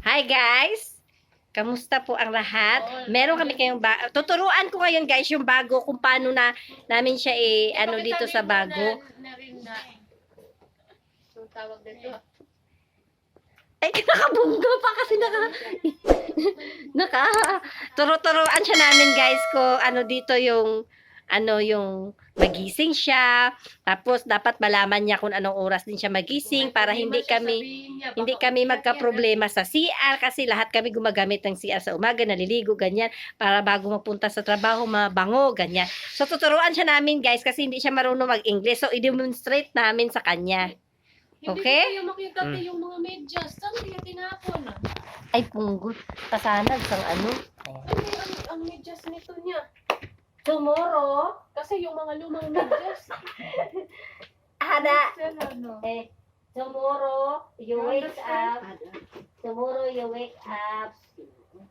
Hi guys! Kamusta po ang lahat? Meron kami kayong tuturuan ko ngayon guys yung bago kung paano na namin siya ano dito sa bago. So tawag dito. Ay, nakabunggo pa kasi turo-turuan siya namin guys ko ano dito yung yung magising siya. Tapos dapat malaman niya kung anong oras din siya magising para hindi kami magka-problema sa CR kasi lahat kami gumagamit ng CR sa umaga, naliligo ganyan para bago mapunta sa trabaho mabango ganyan. So tuturuan siya namin guys kasi hindi siya marunong mag-English. So i-demonstrate namin sa kanya. Okay? Hindi ko kayo makita yung mga medyas. Saan kaya tinapon? Ay punggot. Kasanag sang ano. Ang medyas nito niya. Tomorrow, Kasi yung mga lumang medyas. Tomorrow you wake up. Tomorrow you wake up.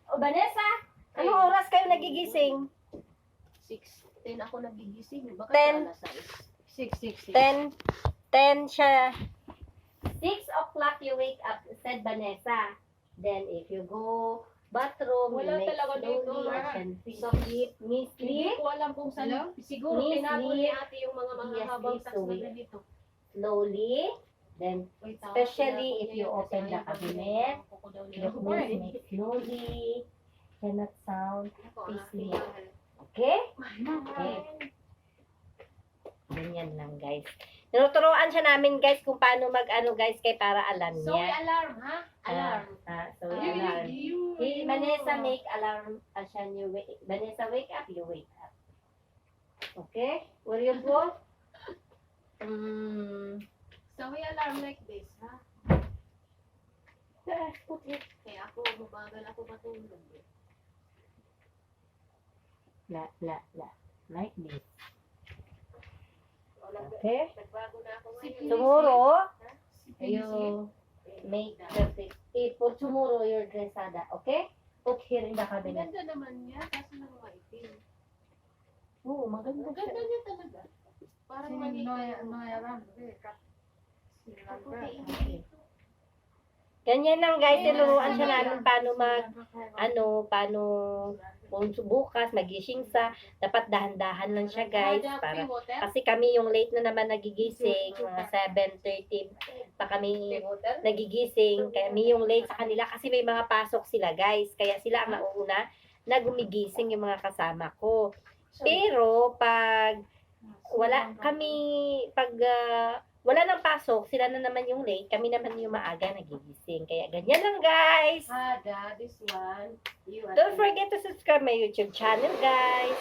O Vanessa, anong oras kayo nagigising? 6:10 ako nagigising. Baka 10. alas 6. 10 siya. 6 o'clock you wake up, said Vanessa. Then if you go bathroom, Wala you make talaga dito, slowly ha? and sleep. Miss Hindi sleep ko alam kung saan. Siguro Miss tinapon ni Lee. ate yung mga Yes, habang please, tas so na we- dito. slowly. Then Wait, especially tinapon if niya you yan kasi open the ayaw cabinet, ko daw you nila. please make slowly. Cannot sound. Ako, Please ate, sleep. mahal. Okay? Okay. Ganyan lang guys. Tinuturuan siya namin guys kung paano mag-ano guys kay para alam So, niya. alarm, ha? Alarm. So alarm. Hey, Vanessa, make alarm. Asyan, Vanessa, wake up, you wake up. Okay? Where you go? So, we alarm like this, ha? Put it. Kaya ako, mabagal ako matulog. La. Like this. Okay? Nagbago na ako ngayon. Tomorrow, you make perfect. For tomorrow, your dressada. Okay? Put here in the Ang cabinet. ganda naman niya, kasi nang maitim. Oo, maganda Ang siya. ganda niya talaga. Parang maliit. Ganyan lang guys, tinuruan siya namin paano paano kung bukas magising sa, dapat dahan-dahan lang siya guys, para kasi kami yung late na naman nagigising, mga 7:30 pa kami nagigising, kami yung late sa kanila kasi may mga pasok sila guys, kaya sila ang nauna na gumigising yung mga kasama ko. Pero pag wala nang pasok, sila na naman yung late, kami naman yung maaga nagigising. Kaya ganyan lang guys. Ada, this one. Don't forget to subscribe my YouTube channel guys.